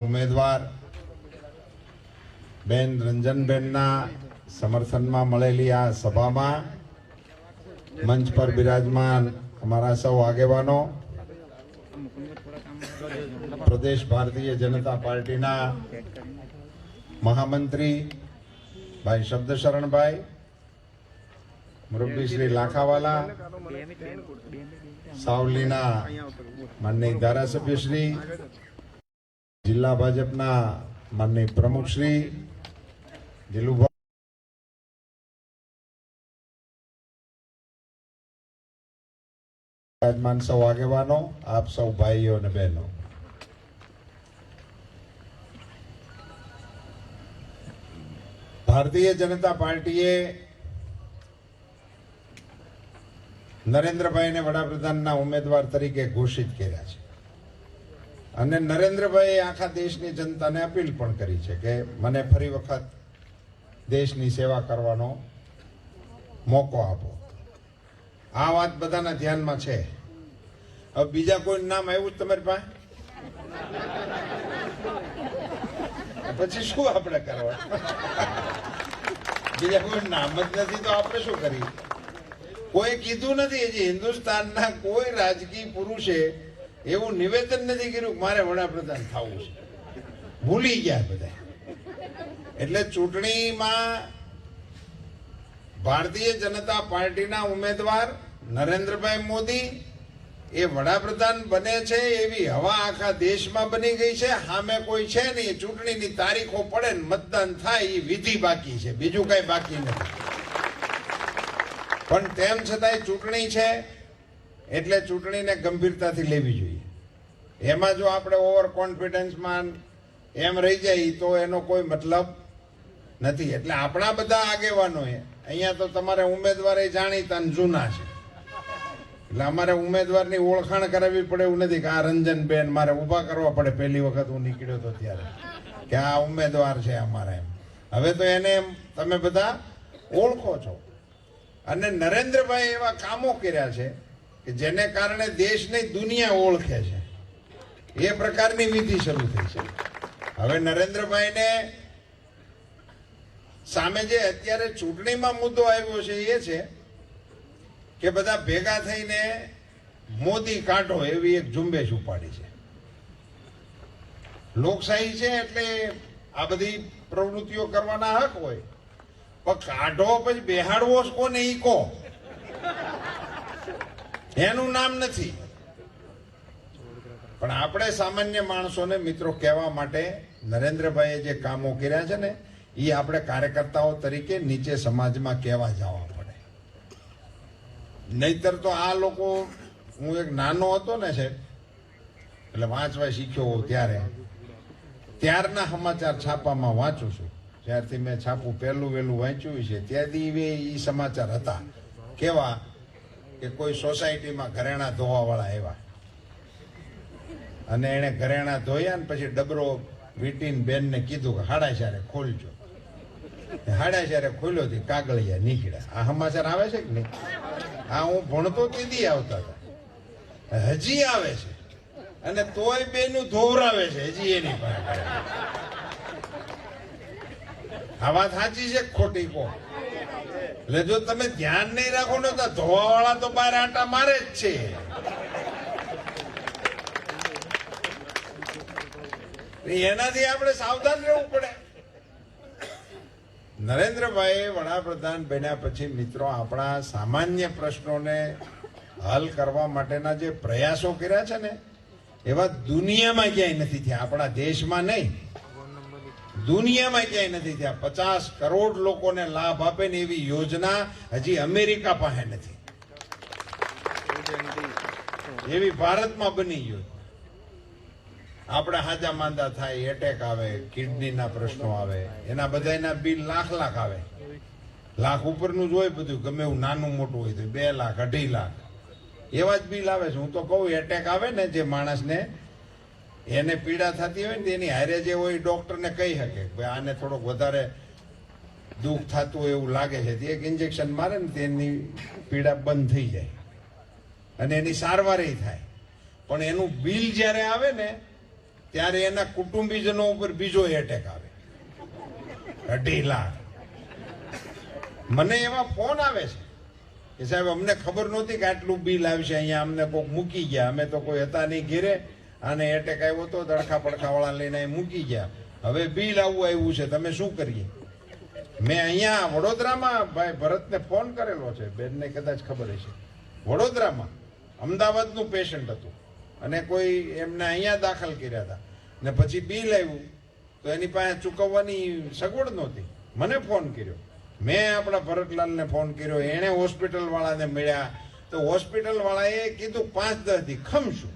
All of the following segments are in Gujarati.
ઉમેદવાર બેન રંજનબેનના સમર્થનમાં મળેલી આ સભામાં મંચ પર બિરાજમાન અમારા સૌ આગેવાનો, પ્રદેશ ભારતીય જનતા પાર્ટીના મહામંત્રી ભાઈ શબ્દશરણભાઈ, મુરબ્બી શ્રી લાખાવાલા, સાવલીના માનનીય ધારાસભ્યશ્રી, જિલ્લા ભાજપના માનનીય પ્રમુખશ્રી જીલુભાઈ, બિરાજમાન સૌ આગેવાનો, આપ સૌ ભાઈઓ અને બહેનો, ભારતીય જનતા પાર્ટીએ નરેન્દ્રભાઈને વડાપ્રધાનના ઉમેદવાર તરીકે ઘોષિત કર્યા છે અને નરેન્દ્રભાઈએ આખા દેશની જનતાને અપીલ પણ કરી છે કે મને ફરી વખત દેશની સેવા કરવાનો મોકો આપો. આ વાત બધાના ધ્યાનમાં છે. હવે બીજા કોઈ નામ આવ્યું તમારી પાસે? પછી શું આપણે કરવા? બીજા કોઈ નામ જ નથી તો આપણે શું કરીએ? કોઈ કીધું નથી. હજી હિન્દુસ્તાનના કોઈ રાજકીય પુરુષે એવું નિવેદન નથી કર્યું કે મારે વડાપ્રધાન થવું છે. ભૂલી ગયા બધા. એટલે ચૂંટણીમાં ભારતીય જનતા પાર્ટીના ઉમેદવાર નરેન્દ્રભાઈ મોદી એ વડાપ્રધાન બને છે એવી હવા આખા દેશમાં બની ગઈ છે. સામે કોઈ છે નહીં. ચૂંટણીની તારીખો પડે ને મતદાન થાય એ વિધિ બાકી છે, બીજું કઈ બાકી નથી. પણ તેમ છતાંય ચૂંટણી છે એટલે ચૂંટણીને ગંભીરતાથી લેવી જોઈએ. એમાં જો આપણે ઓવર કોન્ફિડન્સમાં એમ રહી જાય તો એનો કોઈ મતલબ નથી. એટલે આપણા બધા આગેવાનોએ અહીંયા તો તમારે ઉમેદવારે જાણીતા જૂના છે એટલે અમારે ઉમેદવારની ઓળખાણ કરાવવી પડે એવું નથી કે આ રંજનબેન મારે ઊભા કરવા પડે. પહેલી વખત હું નીકળ્યો હતો ત્યારે કે આ ઉમેદવાર છે અમારે એમ. હવે તો એને તમે બધા ઓળખો છો. અને નરેન્દ્રભાઈ એવા કામો કર્યા છે કે જેને કારણે દેશની દુનિયા ઓળખે છે. એ પ્રકારની વિધિ શરૂ થઈ છે. હવે નરેન્દ્રભાઈને સામે જે અત્યારે ચૂંટણીમાં મુદ્દો આવ્યો છે એ છે કે બધા ભેગા થઈને મોદી કાઢો એવી એક ઝુંબેશ ઉપાડી છે. લોકશાહી છે એટલે આ બધી પ્રવૃત્તિઓ કરવાના હક હોય, પણ કાઢો પછી બેહાડવો કોને ઈ કહો, એનું નામ નથી. પણ આપણે સામાન્ય માણસોને મિત્રો કહેવા માટે નરેન્દ્રભાઈએ જે કામો કર્યા છે ને એ આપણે કાર્યકર્તાઓ તરીકે નીચે સમાજમાં કહેવા જવા પડે. નહીતર તો આ લોકો, હું એક નાનો હતો ને છે એટલે વાંચવા શીખ્યો ત્યારના સમાચાર છાપામાં વાંચું છું. જ્યારથી મેં છાપું પહેલું વહેલું વાંચ્યું છે ત્યારથી એ સમાચાર હતા. કેવા કે કોઈ સોસાયટીમાં ઘરેણા ધોવાવાળા આવ્યા અને એને ઘરેણા ધોયા ને પછી ડબરો વીટીને બેનને કીધું કે હાડાચારે ખોલજો. હાડાચારે ખોલ્યો થી કાગળિયા નીકળ્યા. આ સમાચાર આવે છે કે નહીં? આ હું ભણતો તેથી આવતા હતા, હજી આવે છે અને તોય બેનું ધોવરાવે છે હજી એની પાસે. આ વાત સાચી છે ખોટી કહો? એટલે જો તમે ધ્યાન નહીં રાખો ને તો ધોવાવાળા તો બહાર આંટા મારે જ છે. એનાથી આપણે સાવધાન રહેવું પડે. નરેન્દ્રભાઈ વડાપ્રધાન બન્યા પછી મિત્રો આપણા સામાન્ય પ્રશ્નોને હલ કરવા માટેના જે પ્રયાસો કર્યા છે ને એવા દુનિયામાં ક્યાંય નથી થયા. આપણા દેશમાં નહીં, દુનિયામાં ક્યાંય નથી થયા. 50 કરોડ લોકોને લાભ આપે ને એવી યોજના હજી અમેરિકા પાસે નથી. એવી ભારતમાં બની ગઈ. આપણે હાજા માંદા થાય, એટેક આવે, કિડનીના પ્રશ્નો આવે, એના બધાના બિલ લાખ આવે. લાખ ઉપરનું જ હોય બધું, ગમે એવું નાનું મોટું હોય તો 2 લાખ 2.5 લાખ એવા જ બિલ આવે છે. હું તો કહું એટેક આવે ને જે માણસને એને પીડા થતી હોય ને એની હારે જે હોય ડોક્ટરને કહી શકે ભાઈ આને થોડોક વધારે દુઃખ થતું હોય એવું લાગે છે, એક ઇન્જેક્શન મારે ને તેની પીડા બંધ થઈ જાય અને એની સારવાર થાય. પણ એનું બિલ જ્યારે આવે ને ત્યારે એના કુટુંબીજનો ઉપર બીજો એટેક આવે 2.5 લાખ. મને એવા ફોન આવે છે કે સાહેબ અમને ખબર નહોતી કે આટલું બિલ આવશે, અહીંયા અમને કોઈક મૂકી ગયા, અમે તો કોઈ હતા નહીં ઘેરે, અને એટેક આવ્યો તો દડખા પડખા વાળા લઈને અહીં મૂકી ગયા, હવે બિલ આવું આવ્યું છે, તમે શું કરીએ? મેં અહીંયા વડોદરામાં ભાઈ ભરતને ફોન કરેલો છે, બેનને કદાચ ખબર હશે, વડોદરામાં અમદાવાદનું પેશન્ટ હતું અને કોઈ એમને અહીંયા દાખલ કર્યા હતા ને પછી બિલ આવ્યું તો એની પાસે ચૂકવવાની સગવડ નહોતી. મને ફોન કર્યો, મેં આપણા ભરતલાલને ફોન કર્યો, એણે હોસ્પિટલ વાળાને મળ્યા તો હોસ્પિટલ વાળાએ કીધું 5-10 દી ખમશું,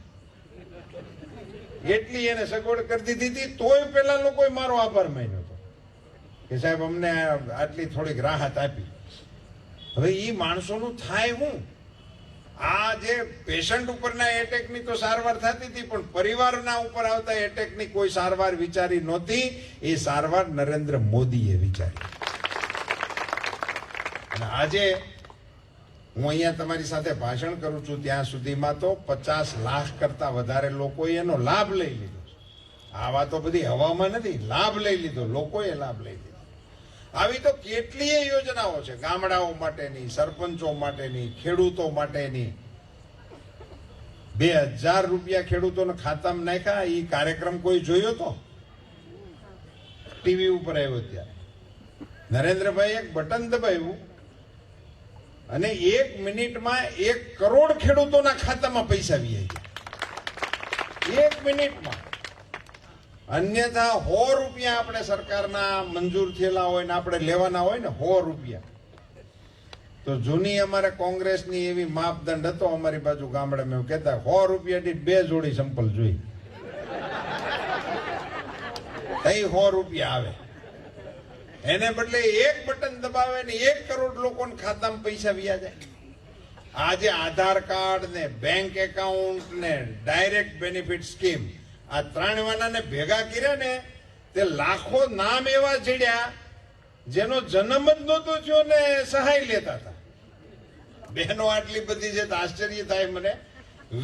એટલી એને સગવડ કરી દીધી હતી. તોય પેલા લોકોએ મારો આભાર માન્યો હતો કે સાહેબ અમને આટલી થોડીક રાહત આપી. હવે એ માણસોનું થાય હું, આ જે પેશન્ટ ઉપરના એટેકની તો સારવાર થતી હતી, પણ પરિવારના ઉપર આવતા એટેકની કોઈ સારવાર વિચારી નહોતી. એ સારવાર નરેન્દ્ર મોદીએ વિચારી. અને આજે હું અહીંયા તમારી સાથે ભાષણ કરું છું ત્યાં સુધીમાં તો 50 લાખ કરતા વધારે લોકોએ એનો લાભ લઈ લીધો છે. આ વાતો બધી હવામાં નથી, લાભ લઈ લીધો, લોકોએ લાભ લઈ લીધો. આવી તો કેટલીય યોજનાઓ છે, ગામડાઓ માટેની, સરપંચો માટેની, ખેડૂતો માટેની. 2000 રૂપિયા ખેડૂતોના ખાતામાં નાખ્યા. એ કાર્યક્રમ કોઈ જોયો તો? ટીવી ઉપર આવ્યો ત્યારે નરેન્દ્રભાઈ એક બટન દબાવ્યું અને 1 મિનિટમાં 1 કરોડ ખેડૂતોના ખાતામાં પૈસા વી ગયા. 1 મિનિટમાં. અન્યથા 100 રૂપિયા આપણે સરકારના મંજૂર થયેલા હોય ને આપણે લેવાના હોય ને 100 રૂપિયા, તો જૂની અમારે કોંગ્રેસની એવી માપદંડ હતો અમારી બાજુ ગામડે, મેં કહેતા 100 રૂપિયા દીઠ 2 જોડી સંપલ જોઈ, તઈ 100 રૂપિયા આવે. એને બદલે 1 બટન દબાવે ને 1 કરોડ લોકોના ખાતામાં પૈસા વ્યા જાય. આજે આધાર કાર્ડ ને બેંક એકાઉન્ટ ને ડાયરેક્ટ બેનિફિટ સ્કીમ, આ 3 વાનાને ભેગા કર્યા ને તે લાખો નામ એવા ચડ્યા જેનો જન્મ જ નહોતો થયો ને સહાય લેતા હતા. બહેનો આટલી બધી છે તો આશ્ચર્ય થાય મને.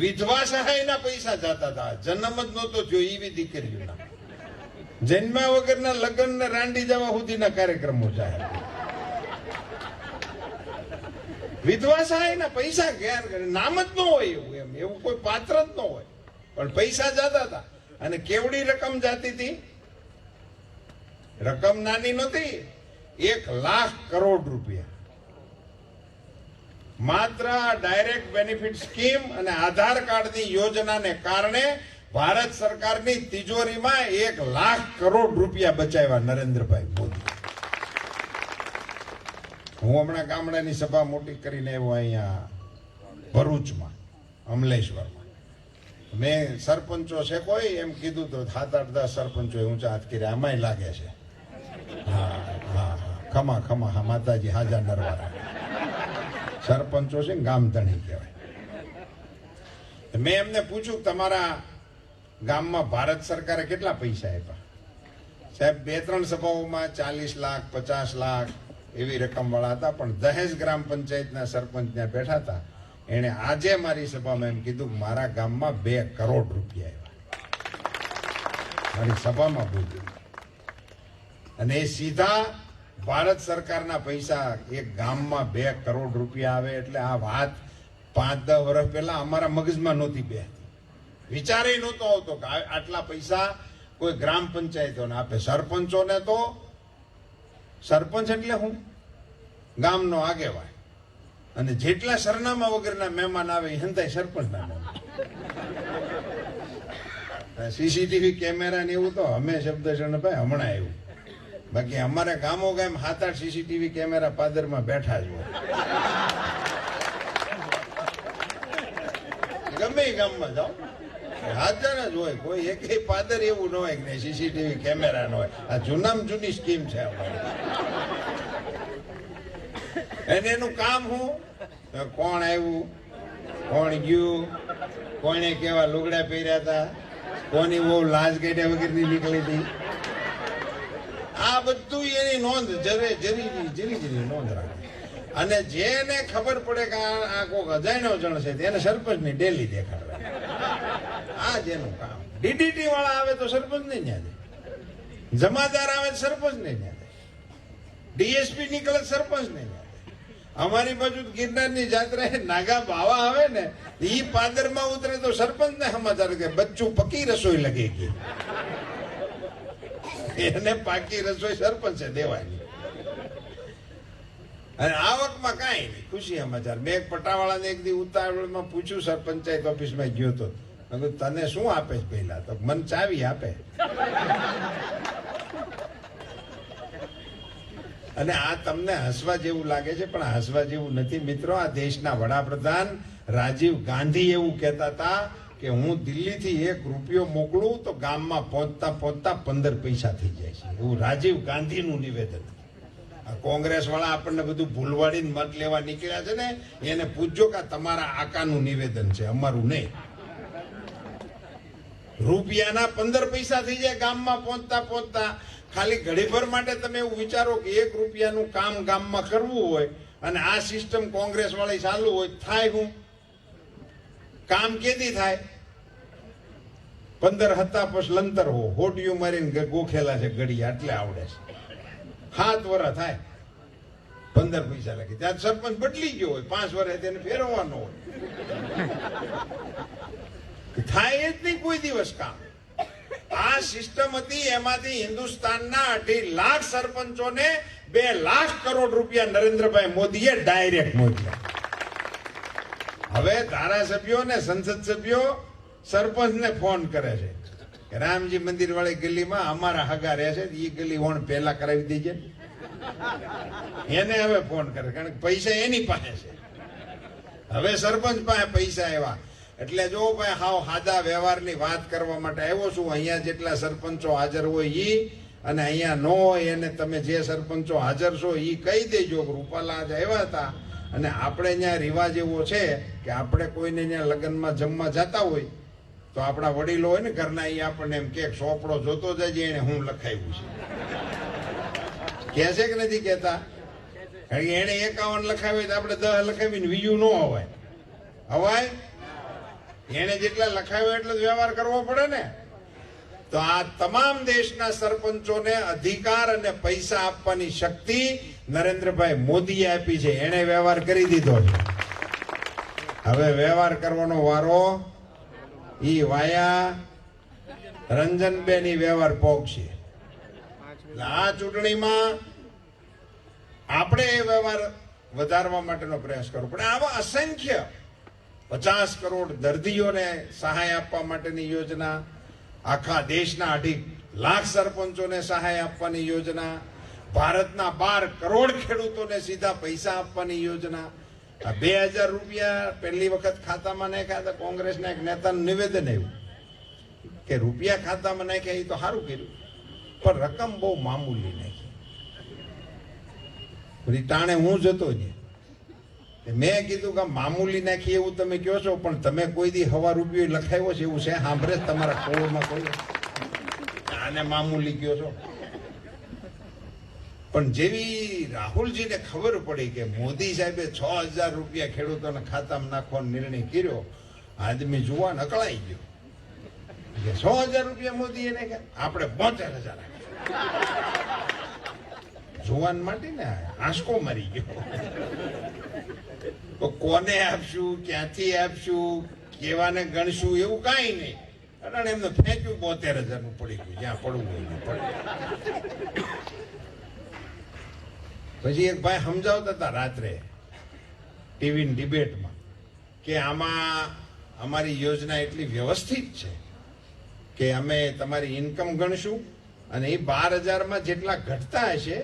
વિધવા સહાયના પૈસા જતા હતા, જન્મ જ નહોતો થયો એવી દીકરીઓના. જન્મ્યા વગરના લગ્ન ને રાંડી જવા સુધીના કાર્યક્રમો જાય. વિધવા સહાયના પૈસા ઘેર નામ જ ન હોય એવું, એમ એવું કોઈ પાત્ર જ ન હોય, પણ પૈસા જતા હતા. અને કેવડી રકમ જાતી હતી? રકમ નાની નહોતી, 1 લાખ કરોડ રૂપિયા. માત્ર ડાયરેક્ટ બેનિફિટ સ્કીમ અને આધાર કાર્ડની યોજનાને કારણે ભારત સરકારની તિજોરીમાં 1 લાખ કરોડ રૂપિયા બચાવ્યા નરેન્દ્રભાઈ મોદી. હું હમણાં ગામડાની સભા મોટી કરીને આવ્યો અહીંયા ભરૂચમાં, અમલેશ્વરમાં. મેં સરપંચો છે કોઈ એમ કીધું તો 7-8-10 સરપંચો ઊંચા હાથ કર્યા, આમાંય લાગે છે. હા હા ખમા ખમા, હા માતાજી હાજા નરવારા સરપંચો છે ને, ગામ ધણી કહેવાય. મેં એમને પૂછ્યું તમારા ગામમાં ભારત સરકારે કેટલા પૈસા આપ્યા? સાહેબ 2-3 સભાઓમાં 40 લાખ 50 લાખ એવી રકમ વાળા હતા, પણ દહેજ ગ્રામ પંચાયતના સરપંચ ત્યાં બેઠા હતા. એને આજે મારી સભામાં એમ કીધું મારા ગામમાં 2 કરોડ રૂપિયા આવ્યા, મારી સભામાં બોલ્યું. અને એ સીધા ભારત સરકારના પૈસા એક ગામમાં 2 કરોડ રૂપિયા આવે એટલે આ વાત 5-10 વર્ષ પહેલા અમારા મગજમાં નહોતી બેસતી. વિચારે નહોતો આવતો કે આટલા પૈસા કોઈ ગ્રામ પંચાયતોને આપે. સરપંચોને તો, સરપંચ એટલે હું ગામનો આગેવાન, અને જેટલા સરનામા વગરના મહેમાન આવે એ હંતાય સરપંચના મહેમાન. સીસીટીવી કેમેરા ને એવું તો અમે શબ્દ છે ને ભાઈ હમણાં આવ્યું, બાકી અમારે ગામો ગામ 7-8 સીસીટીવી કેમેરા પાદરમાં બેઠા જ હોય. ગમે ગામમાં જાઓ હાજર જ હોય, કોઈ એક પાદર એવું ન હોય કે સીસીટીવી કેમેરા ન હોય. આ જૂનામાં જૂની સ્કીમ છે અમારી. અને એનું કામ શું? કોણ આવ્યું, કોણ ગયું, કોને કેવા લુગડા પહેર્યા હતા, કોની બહુ લાજ કાઢ્યા વગરની નીકળી હતી, આ બધું એની નોંધ જરી નોંધ રાખે. અને જેને ખબર પડે કે આ કોઈક અજાણ્યો જણ છે તેને સરપંચની ડેલી દેખાડે. આ જ એનું કામ. ડીડીટી વાળા આવે તો સરપંચ ને ન્યા જાય, જમાદાર આવે તો સરપંચ ને ન્યા જાય, ડીએસપી નીકળે સરપંચ ને ન્યા જાય. અમારી બાજુ ગિરનારની જાત્રા નાગા બાવા આવે ને, ઈ પાદરમાં ઉતરે તો સરપંચ ને સમાચાર કે બચ્ચું પકી રસોઈ લગેગી. એને પાકી રસોઈ સરપંચે દેવાની. અને આવકમાં કાંઈ નહીં, ખુશી સમાચાર. મેં એક પટાવાળાને એક દી ઉતાવળમાં પૂછ્યું, સરપંચાયત ઓફિસમાં ગયો તો, તને શું આપે છે પહેલા? તો મને ચાવી આપે. અને આ તમને હસવા જેવું લાગે છે, પણ હસવા જેવું નથી મિત્રો. આ દેશના વડાપ્રધાન રાજીવ ગાંધી એવું કહેતા હતા કે હું દિલ્હીથી 1 રૂપિયો મોકલું તો ગામમાં પહોંચતા પહોંચતા 15 પૈસા થઈ જાય છે. એવું રાજીવ ગાંધીનું નિવેદન. કોંગ્રેસ વાળા આપણને બધું ભૂલવાડીને મત લેવા નીકળ્યા છે ને, એને પૂછજો કે તમારા આકાનું નિવેદન છે, અમારું નહીં. રૂપિયાના 15 પૈસા થઈ જાય ગામમાં પહોંચતા પહોંચતા. ખાલી ઘડીભર માટે તમે એવું વિચારો કે 1 રૂપિયાનું કામ ગામમાં કરવું હોય અને આ સિસ્ટમ કોંગ્રેસ વાળી ચાલુ હોય, થાય હું કામ કેદી થાય? 15 હતા પછી લંતર હો, હોડિયું મારીને ગોખેલા છે ગડિયા, એટલે આવડે છે. 7 વર્ષ થાય 15 પૈસા લાગે. ત્યાં સરપંચ બદલી ગયો હોય, 5 વર્ષ તેને ફેરવવાનો હોય. થાય જ નહીં કોઈ દિવસ કામ. આ સિસ્ટમ હતી, એમાંથી હિન્દુસ્તાનના 2.5 લાખ સરપંચોને 2 લાખ કરોડ રૂપિયા નરેન્દ્રભાઈ મોદીએ ડાયરેક્ટ મોકલ્યા. હવે ધારાસભ્યો ને સંસદ સભ્યો સરપંચને ફોન કરે છે કે રામજી મંદિર વાળી ગલીમાં અમારા હગા રહે છે, એ ગલી ઓણ પહેલા કરાવી દેજે. એને હવે ફોન કરે, કારણ કે પૈસા એની પાસે છે. હવે સરપંચ પાસે પૈસા આવ્યા. એટલે જો ભાઈ હાવ સાદા વ્યવહારની વાત કરવા માટે આવ્યો છું. અહીંયા જેટલા સરપંચો હાજર હોય ઈ, અને અહીંયા ન હોય એને તમે જે સરપંચો હાજર છો ઈ કહી દેજો. રૂપાલા જ આવ્યા હતા, અને આપણે ત્યાં રિવાજ એવો છે કે આપણે કોઈને ત્યાં લગ્નમાં જમવા જતા હોય તો આપણા વડીલો હોય ને ઘરના, એ આપણને એમ કે સોપડો જોતો જજે એને હું લખાવ્યું છે. કે છે કે નથી કેતા? કારણ કે એને 51 લખાવી તો આપણે 10 લખાવીને બીજું ન હવાય. હવાય? એને જેટલા લખાવ્યો એટલો જ વ્યવહાર કરવો પડે ને. તો આ તમામ દેશના સરપંચોને અધિકાર અને પૈસા આપવાની શક્તિ નરેન્દ્રભાઈ મોદીએ આપી છે. એને વ્યવહાર કરી દીધો છે. હવે વ્યવહાર કરવાનો વારો ઈ વાયા રંજનબેન વ્યવહાર પોગશે. એટલે આ ચૂંટણીમાં આપણે એ વ્યવહાર વધારવા માટેનો પ્રયાસ કરવો પડે. આવા અસંખ્ય 50 કરોડ દર્દીઓને સહાય આપવા માટેની યોજના, આખા દેશના 2.5 લાખ સરપંચોને સહાય આપવાની યોજના, ભારતના 12 કરોડ ખેડૂતોને સીધા પૈસા આપવાની યોજના. આ 2000 રૂપિયા પહેલી વખત ખાતામાં નાખ્યા હતા. કોંગ્રેસના એક નેતાનું નિવેદન આવ્યું કે રૂપિયા ખાતામાં નાખ્યા, એ તો સારું કર્યું, પણ રકમ બહુ મામૂલી નાખી. ટાણે હું જતો જ, મેં કીધું કે મામૂલી નાખી એવું તમે કહો છો, પણ તમે કોઈ દી 1.5 રૂપિયો લખાવ્યો છે એવું છે? સાંભળે તમારા કોળમાં કોઈ? આને મામૂલી કહો છો. પણ જેવી રાહુલજીને ખબર પડી કે મોદી સાહેબે 6000 રૂપિયા ખેડૂતોના ખાતામાં નાખવાનો નિર્ણય કર્યો, આદમી જુવાન અકળાઈ ગયો. 6000 રૂપિયા મોદીએ નાખ્યા, આપણે 75000. જુવાન માટે ને આંસકો મારી ગયો. તો કોને આપશું, ક્યાંથી આપશું, કેવાને ગણશું, એવું કાંઈ નહીં. અને એમને ફેંક્યું 72000 નું પડી ગયું, જ્યાં પડવું હોય પડે. પછી એક ભાઈ સમજાવતા હતા રાત્રે ટીવી ડિબેટમાં કે આમાં અમારી યોજના એટલી વ્યવસ્થિત છે કે અમે તમારી ઇન્કમ ગણશું અને એ 12000માં જેટલા ઘટતા હશે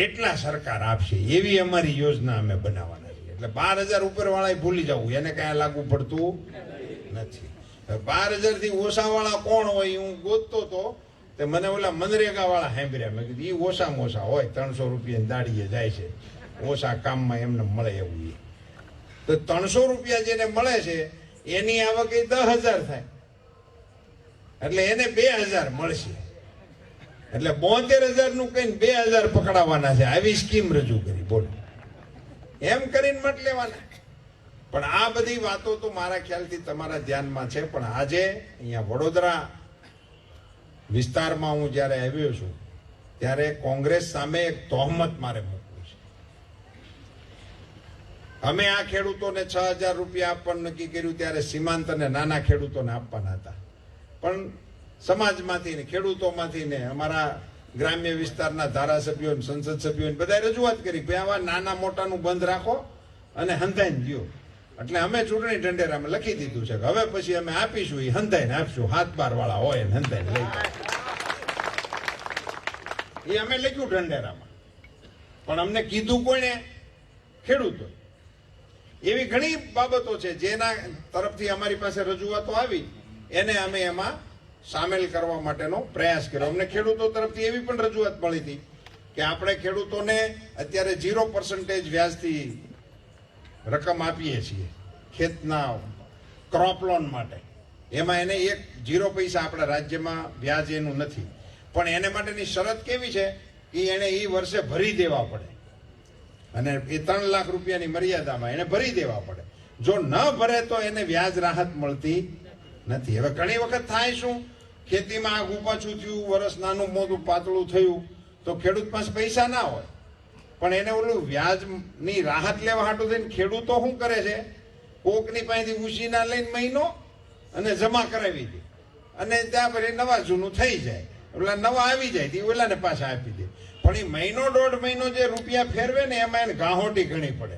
એટલા સરકાર આપશે, એવી અમારી યોજના અમે બનાવવાના છીએ. એટલે 12000 ઉપર વાળા ભૂલી જવું, એને કઈ લાગુ પડતું નથી. 12000 થી ઓછા વાળા કોણ હોય હું ગોતતો તો તે મને ઓલા મનરેગા વાળા સાંભળ્યા. મેં કીધું એ ઓછામાં ઓછા હોય, 300 રૂપિયા દાડીએ જાય છે, ઓછા કામમાં એમને મળે એવું. તો 300 રૂપિયા જેને મળે છે એની આવક 10000 થાય, એટલે એને 2000 મળશે. એટલે 72000 નું કઈ 2000 પકડાવાના છે. આવી સ્કીમ રજૂ કરી, બોલો. એમ કરીને મત લેવાના. પણ આ બધી વાતો તો મારા ખ્યાલથી તમારા ધ્યાનમાં છે. પણ આજે અહીંયા વડોદરા વિસ્તારમાં હું જ્યારે આવ્યો છું ત્યારે કોંગ્રેસ સામે એક તહોમત મારે મૂકવી છે. અમે આ ખેડૂતોને 6,000 રૂપિયા આપવાનું નક્કી કર્યું ત્યારે સીમાંત અને નાના ખેડૂતોને આપવાના હતા. પણ સમાજમાંથી ને ખેડૂતોમાંથી ને અમારા ગ્રામ્ય વિસ્તારના ધારાસભ્યો સંસદ સભ્યો બધા રજૂઆત કરી ભાઈ આવા નાના મોટાનું બંધ રાખો અને હંધાઈને દો. એટલે અમે ચૂંટણી ઢંઢેરામાં લખી દીધું છે કે હવે પછી અમે આપીશું એ હંધાઈને આપશું. 7-12 વાળા હોય ને હંધાઈને લઈ એ અમે લખ્યું ઢંઢેરામાં. પણ અમને કીધું કોણે? ખેડૂતો. એવી ઘણી બાબતો છે જેના તરફથી અમારી પાસે રજૂઆતો આવી એને અમે એમાં સામેલ કરવા માટેનો પ્રયાસ કર્યો. અમને ખેડૂતો તરફથી એવી પણ રજૂઆત મળી હતી કે આપણે ખેડૂતોને અત્યારે 0% વ્યાજથી રકમ આપીએ છીએ ખેતના ક્રોપ લોન માટે. એમાં એને 0 પૈસા આપણા રાજ્યમાં વ્યાજ એનું નથી. પણ એને માટેની શરત કેવી છે કે એને એ વર્ષે ભરી દેવા પડે અને એ 3 લાખ રૂપિયાની મર્યાદામાં એને ભરી દેવા પડે. જો ન ભરે તો એને વ્યાજ રાહત મળતી નથી. હવે ઘણી વખત થાય શું, ખેતીમાં આગું પાછું થયું, વર્ષ નાનું મોટું પાતળું થયું તો ખેડૂત પાસે પૈસા ના હોય. પણ એને ઓલું વ્યાજની રાહત લેવા હાટું થઈને ખેડૂતો શું કરે છે, કોકની પાસેથી ઉછીના લઈને મહિનો અને જમા કરાવી દે અને ત્યાં પછી નવા જૂનું થઈ જાય. ઓલા નવા આવી જાય તે ઓલાને પાછા આપી દે. પણ એ મહિનો 1.5 મહિનો જે રૂપિયા ફેરવે ને એમાં એને ગાહોટી ઘણી પડે.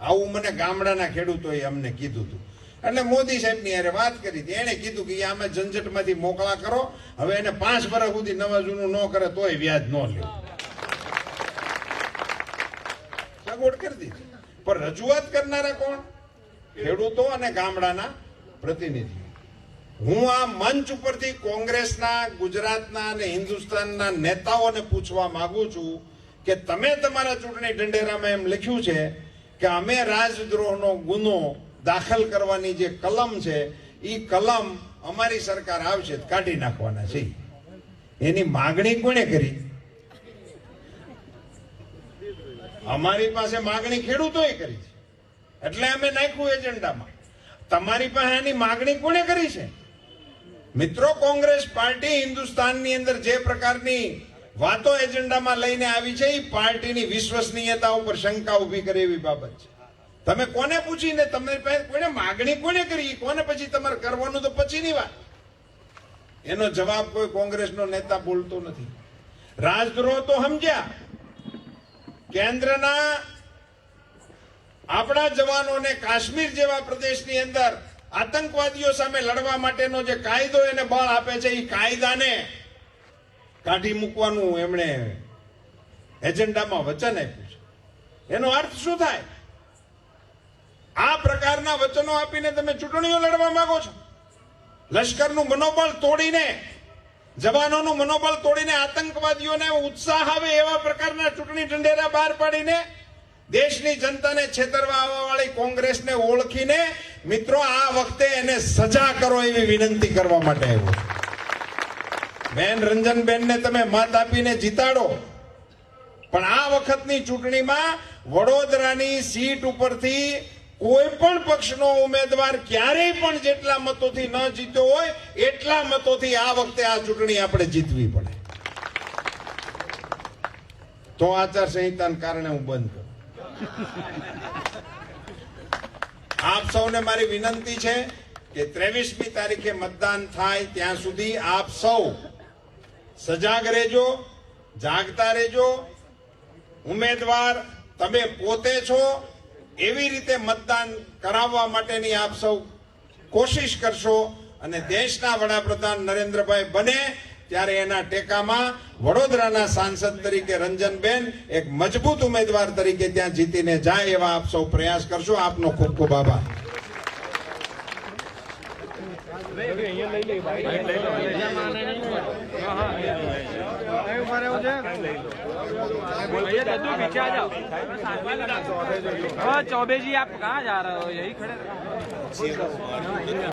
આવું મને ગામડાના ખેડૂતોએ અમને કીધું હતું. એટલે મોદી સાહેબની યારે વાત કરી હતી. એને કીધું કે આમે ઝંઝટમાંથી મોકળા કરો. હવે એને 5 વર્ષ સુધી નવા જૂનું ન કરે તોય વ્યાજ ન લે. સગવડ કરી દીધી. પણ રજૂઆત કરનારા કોણ? ખેડૂતો અને ગામડાના પ્રતિનિધિઓ. હું આ મંચ ઉપરથી કોંગ્રેસના, ગુજરાતના અને હિન્દુસ્તાનના નેતાઓને પૂછવા માંગુ છું કે તમે તમારા ચૂંટણી ઢંઢેરામાં એમ લખ્યું છે કે અમે રાજદ્રોહનો ગુનો દાખલ કરવાની જે કલમ છે એ કલમ અમારી સરકાર આવશે કાઢી નાખવાના છે. એની માગણી કોણે કરી? અમારી પાસે માગણી ખેડૂતોએ કરી છે એટલે અમે નાખ્યું એજન્ડામાં. તમારી પાસે એની માગણી કોણે કરી છે? મિત્રો, કોંગ્રેસ પાર્ટી હિન્દુસ્તાનની અંદર જે પ્રકારની વાતો એજન્ડામાં લઈને આવી છે એ પાર્ટીની વિશ્વસનીયતા ઉપર શંકા ઉભી કરે એવી બાબત છે. તમે કોને પૂછીને તમારી પાસે કોને માગણી કોને કરી, કોને પછી તમારે કરવાનું તો પછીની વાત. એનો જવાબ કોઈ કોંગ્રેસનો નેતા બોલતો નથી. રાજદ્રોહ તો સમજ્યા. કેન્દ્રના આપણા જવાનોને કાશ્મીર જેવા પ્રદેશની અંદર આતંકવાદીઓ સામે લડવા માટેનો જે કાયદો એને બળ આપે છે એ કાયદાને કાઢી મૂકવાનું એમણે એજન્ડામાં વચન આપ્યું છે. એનો અર્થ શું થાય? આ પ્રકારના વચનો આપીને તમે ચૂંટણીઓ લડવા માંગો છો? લશ્કરનું મનોબળ તોડીને, જવાનોનું મનોબળ તોડીને આતંકવાદીઓને ઉત્સાહ આવે એવા પ્રકારના ચૂંટણી ઢંઢેરા બહાર પાડીને દેશની જનતાને છેતરવા આવવા વાળી કોંગ્રેસને ઓળખીને મિત્રો આ વખતે એને સજા કરો એવી વિનંતી કરવા માટે આવ્યો. બેન રંજનબેનને તમે મત આપીને જીતાડો, પણ આ વખતની ચૂંટણીમાં વડોદરાની સીટ ઉપરથી કોઈ પણ પક્ષનો ઉમેદવાર ક્યારેય પણ જેટલા મતોથી ન જીત્યો હોય એટલા મતોથી આ વખતે આ ચૂંટણી આપણે જીતવી પડે. તો આચારસંહિતાને કારણે હું બંધ કરું. આપ સૌને મારી વિનંતી છે કે 23મી તારીખે મતદાન થાય ત્યાં સુધી આપ સૌ સજાગ રહેજો, જાગતા રહેજો. ઉમેદવાર તમે પોતે છો એવી રીતે મતદાન કરાવવા માટેની આપ સૌ કોશિશ કરશો અને દેશના વડાપ્રધાન નરેન્દ્રભાઈ બને ત્યારે એના ટેકામાં વડોદરાના સાંસદ તરીકે રંજનબેન એક મજબૂત ઉમેદવાર તરીકે ત્યાં જીતીને જાય એવા આપ સૌ પ્રયાસ કરશો. આપનો ખૂબ ખૂબ આભાર. चौबे जी आप कहाँ जा रहे हो? यही खड़े